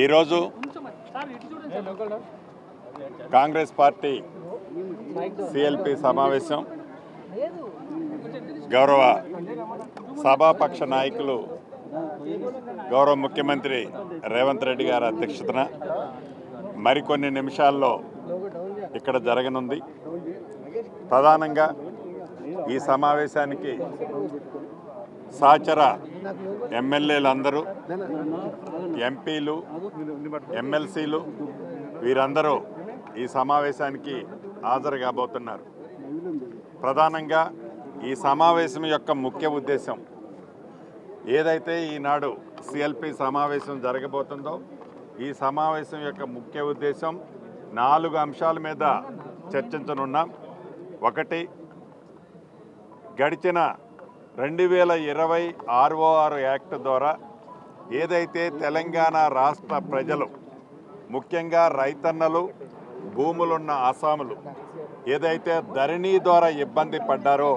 ఈరోజు Congress party CLP సమావేశం గౌరవ సభాపక్ష నాయకులు గౌరవ ముఖ్యమంత్రి రేవంత్ రెడ్డి గారి అధ్యక్షతన మరికొన్ని నిమిషాల్లో ఇక్కడ జరగనుంది. ప్రధానంగా ఈ సమావేశానికి సహచర ఎమ్మెల్యేలందరూ, ఎంపీలు, ఎమ్మెల్సీలు వీరందరూ ఈ సమావేశానికి హాజరు కాబోతున్నారు. ప్రధానంగా ఈ సమావేశం యొక్క ముఖ్య ఉద్దేశం ఏదైతే ఈనాడు సిఎల్పి సమావేశం జరగబోతుందో ఈ సమావేశం యొక్క ముఖ్య ఉద్దేశం 4 అంశాల మీద చర్చించనున్నాం. ఒకటి, గడిచిన 2020 ROR యాక్ట్ ద్వారా ఏదైతే తెలంగాణ రాష్ట్ర ప్రజలు, ముఖ్యంగా రైతన్నలు, భూములున్న ఆసాములు ఏదైతే ధరణి ద్వారా ఇబ్బంది పడ్డారో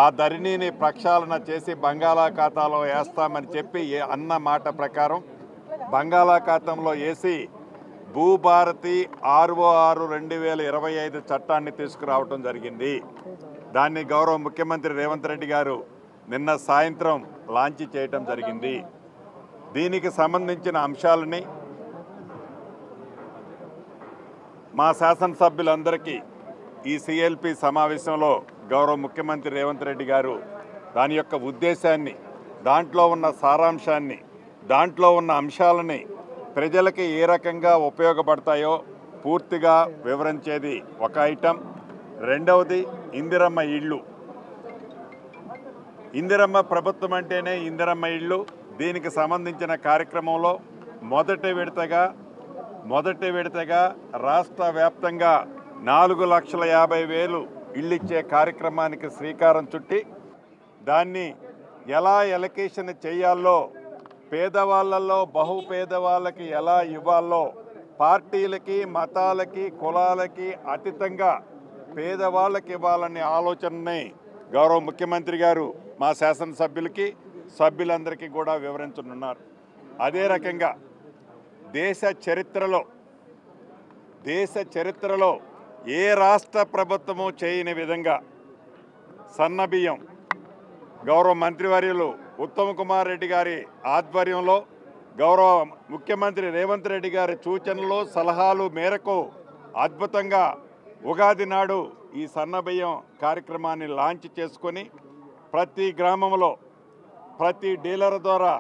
ఆ ధరణిని ప్రక్షాళన చేసి బంగాళాఖాతంలో వేస్తామని చెప్పి అన్న మాట ప్రకారం బంగాళాఖాతంలో వేసి భూభారతి ROR 2025 చట్టాన్ని తీసుకురావడం జరిగింది. దాన్ని గౌరవ ముఖ్యమంత్రి రేవంత్ రెడ్డి గారు నిన్న సాయంత్రం లాంచ్ చేయటం జరిగింది. దీనికి సంబంధించిన అంశాలని మా శాసనసభ్యులందరికీ ఈ సిఎల్పి సమావేశంలో గౌరవ ముఖ్యమంత్రి రేవంత్ రెడ్డి గారు దాని యొక్క ఉద్దేశాన్ని, దాంట్లో ఉన్న సారాంశాన్ని, దాంట్లో ఉన్న అంశాలని ప్రజలకి ఏ రకంగా ఉపయోగపడతాయో పూర్తిగా వివరించేది ఒక ఐటమ్. రెండవది ఇందిరమ్మ ఇళ్ళు. ఇందిరమ్మ ప్రభుత్వం అంటేనే ఇందిరమ్మ ఇళ్ళు. దీనికి సంబంధించిన కార్యక్రమంలో మొదటి విడతగా రాష్ట్ర వ్యాప్తంగా 4,50,000 ఇళ్ళు ఇచ్చే కార్యక్రమానికి శ్రీకారం చుట్టి దాన్ని ఎలా ఎలకేషన్ చేయాలో, పేదవాళ్ళల్లో బహుపేదవాళ్ళకి ఎలా ఇవ్వాలో, పార్టీలకి, మతాలకి, కులాలకి అతీతంగా పేదవాళ్ళకి ఇవ్వాలనే ఆలోచనని గౌరవ ముఖ్యమంత్రి గారు మా శాసనసభ్యులకి, సభ్యులందరికీ కూడా వివరించనున్నారు. అదే రకంగా దేశ చరిత్రలో ఏ రాష్ట్ర ప్రభుత్వము చేయని విధంగా సన్నబియ్యం గౌరవ మంత్రివర్యులు ఉత్తమ్ కుమార్ రెడ్డి గారి ఆధ్వర్యంలో గౌరవ ముఖ్యమంత్రి రేవంత్ రెడ్డి గారి సూచనలు, సలహాలు మేరకు అద్భుతంగా ఉగాది నాడు ఈ సన్నబియ్యం కార్యక్రమాన్ని లాంచ్ చేసుకొని ప్రతి గ్రామంలో, ప్రతి డీలర్ ద్వారా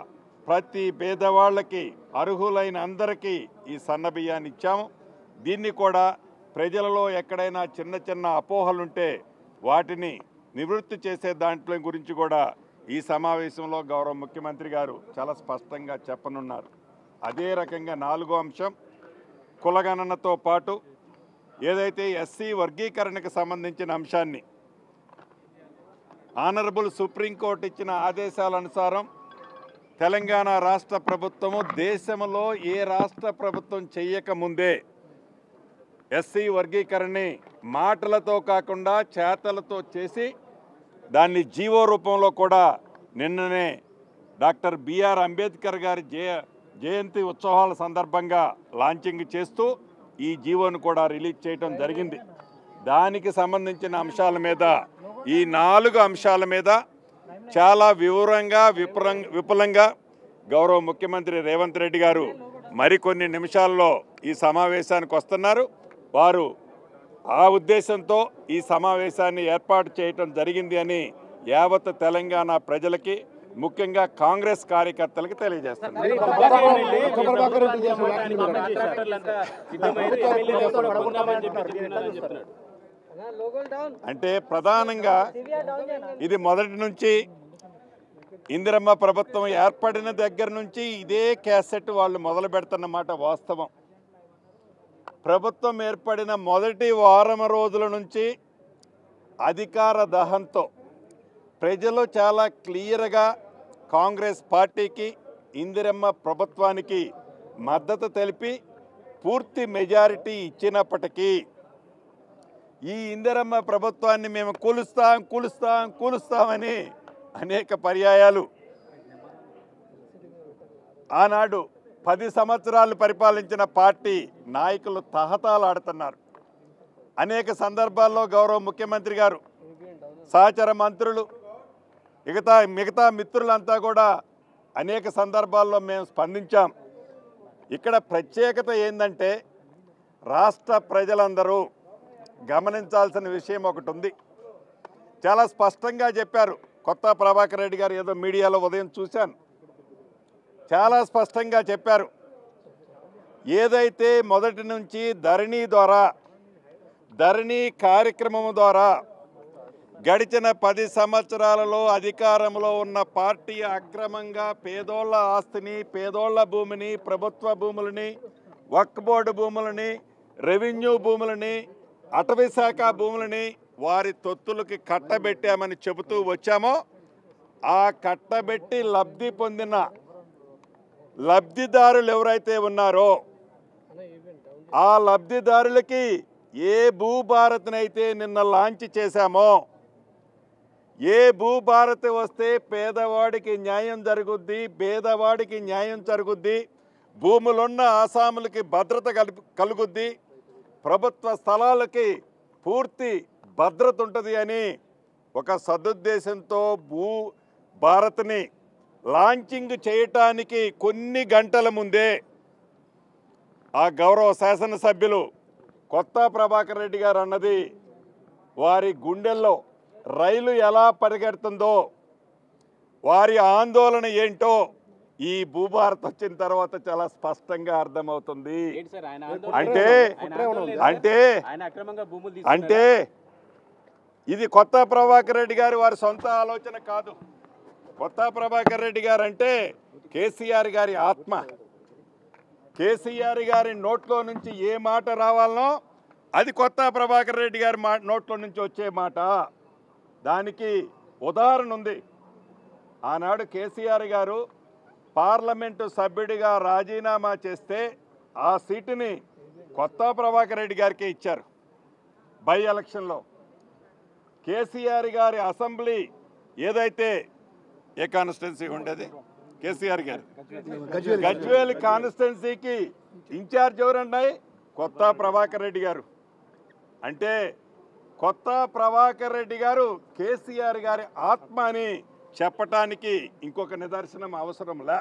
ప్రతి పేదవాళ్ళకి, అర్హులైన అందరికీ ఈ సన్నబియ్యాన్ని ఇచ్చాము. దీన్ని కూడా ప్రజలలో ఎక్కడైనా చిన్న చిన్న అపోహలుంటే వాటిని నివృత్తి చేసే దాంట్లో గురించి కూడా ఈ సమావేశంలో గౌరవ ముఖ్యమంత్రి గారు చాలా స్పష్టంగా చెప్పనున్నారు. అదే రకంగా 4వ అంశం కులగణనతో పాటు ఏదైతే ఎస్సీ వర్గీకరణకు సంబంధించిన అంశాన్ని ఆనరబుల్ సుప్రీంకోర్టు ఇచ్చిన ఆదేశాల అనుసారం తెలంగాణ రాష్ట్ర ప్రభుత్వము దేశంలో ఏ రాష్ట్ర ప్రభుత్వం చెయ్యకముందే ఎస్సీ వర్గీకరణని మాటలతో కాకుండా చేతలతో చేసి దాన్ని జీవో రూపంలో కూడా నిన్ననే డాక్టర్ బిఆర్ అంబేద్కర్ గారి జయంతి ఉత్సవాల సందర్భంగా లాంచింగ్ చేస్తూ ఈ జీవోను కూడా రిలీజ్ చేయడం జరిగింది. దానికి సంబంధించిన అంశాల మీద, ఈ 4 అంశాల మీద చాలా వివరంగా విపులంగా గౌరవ ముఖ్యమంత్రి రేవంత్ రెడ్డి గారు మరికొన్ని నిమిషాల్లో ఈ సమావేశానికి వస్తున్నారు. వారు ఆ ఉద్దేశంతో ఈ సమావేశాన్ని ఏర్పాటు చేయటం జరిగింది అని యావత్ తెలంగాణ ప్రజలకి, ముఖ్యంగా కాంగ్రెస్ కార్యకర్తలకు తెలియజేస్తున్నారు. అంటే ప్రధానంగా ఇది మొదటి నుంచి ఇందిరమ్మ ప్రభుత్వం ఏర్పడిన దగ్గర నుంచి ఇదే క్యాసెట్ వాళ్ళు మొదలు పెడుతున్నమాట వాస్తవం. ప్రభుత్వం ఏర్పడిన మొదటి వారం రోజుల నుంచి అధికార దహంతో ప్రజలు చాలా క్లియర్గా కాంగ్రెస్ పార్టీకి, ఇందిరమ్మ ప్రభుత్వానికి మద్దతు తెలిపి పూర్తి మెజారిటీ ఇచ్చినప్పటికీ ఈ ఇందిరమ్మ ప్రభుత్వాన్ని మేము కూలుస్తామని అనేక పర్యాయాలు ఆనాడు 10 సంవత్సరాలు పరిపాలించిన పార్టీ నాయకులు తహతాలాడుతున్నారు. అనేక సందర్భాల్లో గౌరవ ముఖ్యమంత్రి గారు, సహచర మంత్రులు, మిగతా మిత్రులంతా కూడా అనేక సందర్భాల్లో మేము స్పందించాం. ఇక్కడ ప్రత్యేకత ఏంటంటే రాష్ట్ర ప్రజలందరూ గమనించాల్సిన విషయం ఒకటి ఉంది. చాలా స్పష్టంగా చెప్పారు కొత్త ప్రభాకర్ రెడ్డి గారు. ఏదో మీడియాలో ఉదయం చూశాను, చాలా స్పష్టంగా చెప్పారు. ఏదైతే మొదటి నుంచి ధరణి కార్యక్రమం ద్వారా గడిచిన 10 సంవత్సరాలలో అధికారంలో ఉన్న పార్టీ అక్రమంగా పేదోళ్ల ఆస్తిని, పేదోళ్ల భూమిని, ప్రభుత్వ భూములని, వక్ఫ్ బోర్డు భూములని, రెవెన్యూ భూములని, అటవీ శాఖ భూములని వారి తొత్తులకి కట్టబెట్టామని చెబుతూ వచ్చామో, ఆ కట్టబెట్టి లబ్ధి పొందిన లబ్ధిదారులు ఎవరైతే ఉన్నారో ఆ లబ్ధిదారులకి ఏ భూభారత్నైతే నిన్న లాంచ్ చేశామో, ఏ భూభారత్ వస్తే పేదవాడికి న్యాయం జరుగుద్ది, పేదవాడికి న్యాయం జరుగుద్ది, భూములున్న ఆసాములకి భద్రత కలుగుద్ది, ప్రభుత్వ స్థలాలకి పూర్తి భద్రత ఉంటుంది అని ఒక సదుద్దేశంతో భూ భారత్ని లాంచింగ్ చేయటానికి కొన్ని గంటల ముందే ఆ గౌరవ శాసనసభ్యులు కొత్త ప్రభాకర్ రెడ్డి గారు అన్నది వారి గుండెల్లో రైలు ఎలా పరిగెడుతుందో, వారి ఆందోళన ఏంటో ఈ భూభారత్ వచ్చిన తర్వాత చాలా స్పష్టంగా అర్థమవుతుంది. అంటే ఇది కొత్త ప్రభాకర్ రెడ్డి గారు వారి సొంత ఆలోచన కాదు. కొత్త ప్రభాకర్ రెడ్డి గారు అంటే కేసీఆర్ గారి ఆత్మ. కేసీఆర్ గారి నోట్లో నుంచి ఏ మాట రావాలనో అది కొత్త ప్రభాకర్ రెడ్డి గారి నోట్లో నుంచి వచ్చే మాట. దానికి ఉదాహరణ ఉంది. ఆనాడు కేసీఆర్ గారు పార్లమెంటు సభ్యుడిగా రాజీనామా చేస్తే ఆ సీటుని కొత్త ప్రభాకర్ రెడ్డి గారికి ఇచ్చారు. బై ఎలక్షన్లో కేసీఆర్ గారి అసెంబ్లీ ఏదైతే ఏ కాన్స్టిట్యున్సీ ఉండేది, కేసీఆర్ గారు గజ్వేల్ కాన్స్టిట్యున్సీకి ఇన్ఛార్జ్ ఎవరున్నాయి? కొత్త ప్రభాకర్ రెడ్డి గారు. అంటే కొత్త ప్రభాకర్ రెడ్డి గారు కేసీఆర్ గారి ఆత్మ అని చెప్పటానికి ఇంకొక నిదర్శనం అవసరంలా.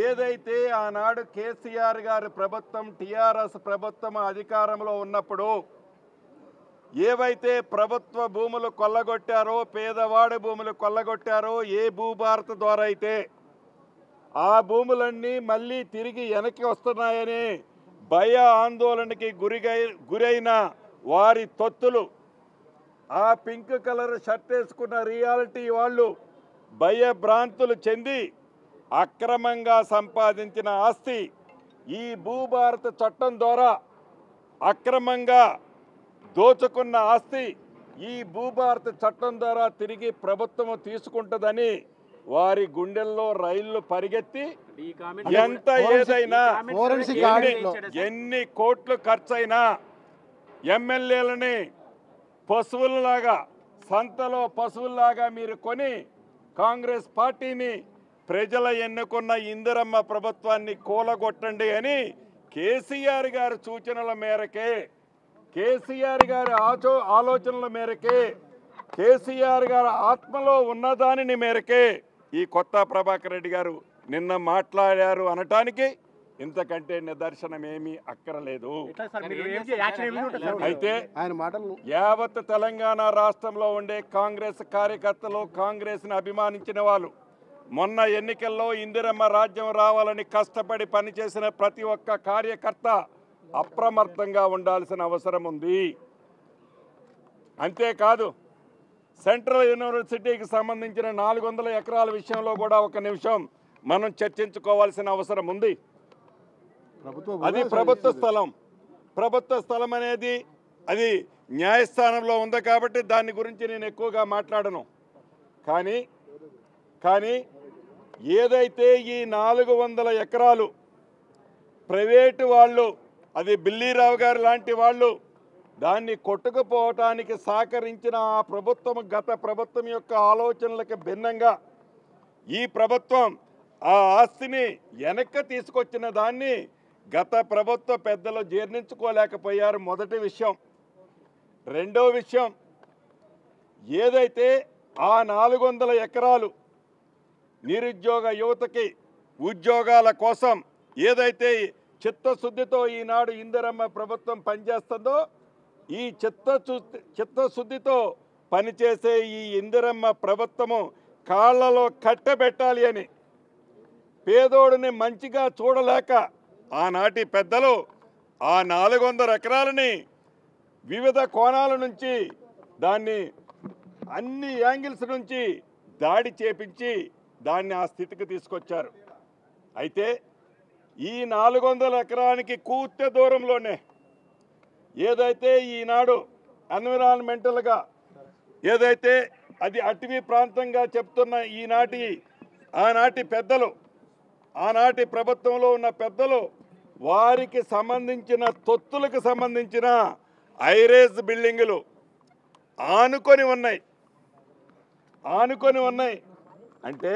ఏదైతే ఆనాడు కేసీఆర్ గారి ప్రభుత్వం, టీఆర్ఎస్ ప్రభుత్వం అధికారంలో ఉన్నప్పుడు ఏవైతే ప్రభుత్వ భూములు కొల్లగొట్టారో, పేదవాడి భూములు కొల్లగొట్టారో, ఏ భూభారత ద్వారా అయితే ఆ భూములన్నీ మళ్ళీ తిరిగి వెనక్కి వస్తున్నాయని భయ ఆందోళనకి గురైన వారి తొత్తులు, ఆ పింక్ కలర్ షర్ట్ వేసుకున్న రియాలిటీ వాళ్ళు భయభ్రాంతులు చెంది అక్రమంగా సంపాదించిన ఆస్తి ఈ భూభారత చట్టం ద్వారా అక్రమంగా దోచుకున్న ఆస్తి ఈ భూభారత చట్టం ద్వారా తిరిగి ప్రభుత్వం తీసుకుంటుందని వారి గుండెల్లో రైళ్లు పరిగెత్తి ఎంత ఏదైనా ఎన్ని కోట్లు ఖర్చైనా ఎమ్మెల్యేలని పశువుల్లాగా, సంతలో పశువుల్లాగా మీరు కొని కాంగ్రెస్ పార్టీని, ప్రజల ఎన్నుకున్న ఇందిరమ్మ ప్రభుత్వాన్ని కూలగొట్టండి అని కేసీఆర్ గారి సూచనల మేరకే, కేసీఆర్ గారి ఆలోచనల మేరకే, కేసీఆర్ గారి ఆత్మలో ఉన్నదానిని మేరకే ఈ కొత్త ప్రభాకర్ రెడ్డి గారు నిన్న మాట్లాడారు అనటానికి ఇంతకంటే నిదర్శనం ఏమీ అక్కరలేదు. అయితే యావత్ తెలంగాణ రాష్ట్రంలో ఉండే కాంగ్రెస్ కార్యకర్తలు, కాంగ్రెస్ని అభిమానించిన వాళ్ళు, మొన్న ఎన్నికల్లో ఇందిరమ్మ రాజ్యం రావాలని కష్టపడి పనిచేసిన ప్రతి ఒక్క కార్యకర్త అప్రమత్తంగా ఉండాల్సిన అవసరం ఉంది. అంతేకాదు సెంట్రల్ యూనివర్సిటీకి సంబంధించిన 400 ఎకరాల విషయంలో కూడా ఒక నిమిషం మనం చర్చించుకోవాల్సిన అవసరం ఉంది. అది ప్రభుత్వ స్థలం. ప్రభుత్వ స్థలం అనేది అది న్యాయస్థానంలో ఉంది కాబట్టి దాని గురించి నేను ఎక్కువగా మాట్లాడను. కానీ ఏదైతే ఈ 400 ఎకరాలు ప్రైవేటు వాళ్ళు, అది బిల్లీరావు గారు లాంటి వాళ్ళు దాన్ని కొట్టుకుపోవటానికి సహకరించిన ఆ ప్రభుత్వం, గత ప్రభుత్వం యొక్క ఆలోచనలకు భిన్నంగా ఈ ప్రభుత్వం ఆ ఆస్తిని వెనక్కి తీసుకొచ్చిన దాన్ని గత ప్రభుత్వ పెద్దలు జీర్ణించుకోలేకపోయారు. మొదటి విషయం. రెండో విషయం, ఏదైతే ఆ 400 ఎకరాలు నిరుద్యోగ యువతకి ఉద్యోగాల కోసం ఏదైతే చిత్తశుద్ధితో ఈనాడు ఇందిరమ్మ ప్రభుత్వం పనిచేస్తుందో, ఈ చిత్తశుద్ధితో పనిచేసే ఈ ఇందిరమ్మ ప్రభుత్వము కాళ్ళలో కట్టబెట్టాలి అని పేదోడిని మంచిగా చూడలేక ఆనాటి పెద్దలు ఆ 400 ఎకరాలని వివిధ కోణాల నుంచి దాన్ని అన్ని యాంగిల్స్ నుంచి దాడి చేపించి దాన్ని ఆ స్థితికి తీసుకొచ్చారు. అయితే ఈ 400 ఎకరానికి పూర్తి దూరంలోనే ఏదైతే ఈనాడు ఎన్విరాన్మెంటల్గా ఏదైతే అది అటవీ ప్రాంతంగా చెప్తున్న ఆనాటి పెద్దలు, ఆనాటి ప్రభుత్వంలో ఉన్న పెద్దలు వారికి సంబంధించిన తొత్తులకు సంబంధించిన ఐరేజ్ బిల్డింగులు ఆనుకొని ఉన్నాయి. అంటే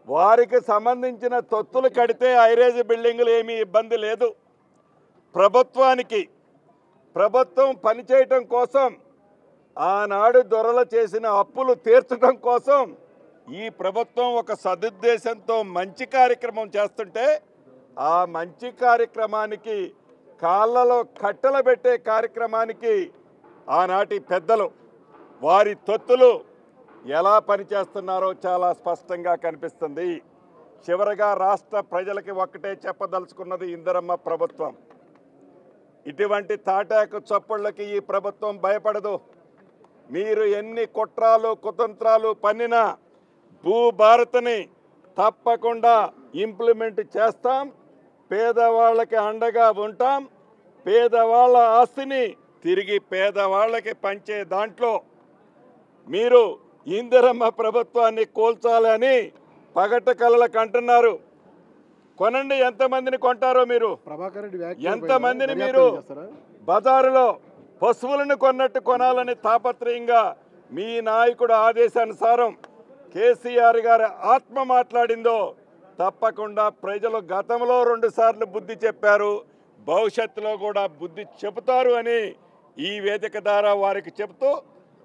వారికి సంబంధించిన తొత్తులు కడితే ఐరేజ్ బిల్డింగులు ఏమీ ఇబ్బంది లేదు. ప్రభుత్వం పనిచేయటం కోసం, ఆనాడు దొరలు చేసిన అప్పులు తీర్చడం కోసం ఈ ప్రభుత్వం ఒక సదుద్దేశంతో మంచి కార్యక్రమం చేస్తుంటే ఆ మంచి కార్యక్రమానికి కాళ్ళలో కట్టెలు పెట్టే కార్యక్రమానికి ఆనాటి పెద్దలు వారి తొత్తులు ఎలా పనిచేస్తున్నారో చాలా స్పష్టంగా కనిపిస్తుంది. చివరగా రాష్ట్ర ప్రజలకి ఒక్కటే చెప్పదలుచుకున్నది, ఇందిరమ్మ ప్రభుత్వం ఇటువంటి తాటాకు చప్పుళ్ళకి ఈ ప్రభుత్వం భయపడదు. మీరు ఎన్ని కుట్రాలు కుతంత్రాలు పన్నినా భూభారత్ని తప్పకుండా ఇంప్లిమెంట్ చేస్తాం. పేదవాళ్ళకి అండగా ఉంటాం. పేదవాళ్ళ ఆస్తిని తిరిగి పేదవాళ్ళకి పంచే దాంట్లో మీరు ఇందిరమ్మ ప్రభుత్వాన్ని కూల్చాలని పగట కలలకు అంటున్నారు. కొనండి, ఎంతమందిని కొంటారో మీరు, ఎంతమందిని మీరు బజారులో పశువులను కొన్నట్టు కొనాలని తాపత్రయంగా మీ నాయకుడు ఆదేశానుసారం కేసీఆర్ గారి ఆత్మ మాట్లాడిందో తప్పకుండా ప్రజలు గతంలో 2 సార్లు బుద్ధి చెప్పారు, భవిష్యత్తులో కూడా బుద్ధి చెబుతారు అని ఈ వేదిక ద్వారా వారికి చెబుతూ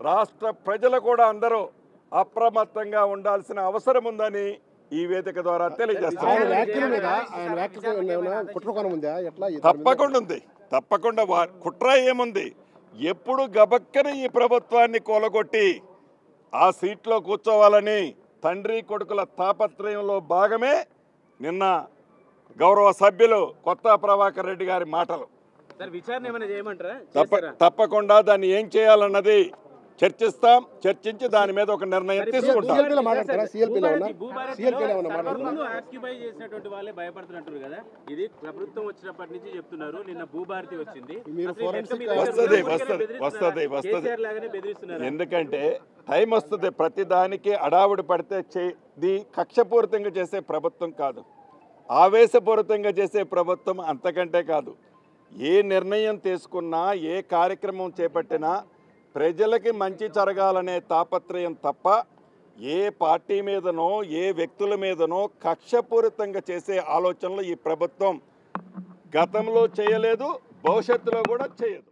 రాష్ట్ర ప్రజలు కూడా అందరూ అప్రమత్తంగా ఉండాల్సిన అవసరం ఉందని ఈ వేదిక ద్వారా తెలియజేస్తారు. తప్పకుండా ఉంది. తప్పకుండా కుట్ర ఏముంది? ఎప్పుడు గబక్కన ఈ ప్రభుత్వాన్ని కూలగొట్టి ఆ సీట్లో కూర్చోవాలని తండ్రి కొడుకుల తాపత్రయంలో భాగమే నిన్న గౌరవ సభ్యులు కొత్త ప్రభాకర్ రెడ్డి గారి మాటలు. తప్పకుండా దాన్ని ఏం చేయాలన్నది చర్చిస్తాం. చర్చించి దాని మీద ఒక నిర్ణయం తీసుకుంటాం. ఎందుకంటే టైం వస్తుంది. ప్రతి దానికి అడావుడి పడితే ఇది కక్షపూరితంగా చేసే ప్రభుత్వం కాదు, ఆవేశపూరితంగా చేసే ప్రభుత్వం అంతకంటే కాదు. ఏ నిర్ణయం తీసుకున్నా, ఏ కార్యక్రమం చేపట్టినా ప్రజలకి మంచి జరగాలనే తాపత్రయం తప్ప ఏ పార్టీ మీదనో ఏ వ్యక్తుల మీదనో కక్షపూరితంగా చేసే ఆలోచనలు ఈ ప్రభుత్వం గతంలో చేయలేదు, భవిష్యత్తులో కూడా చేయదు.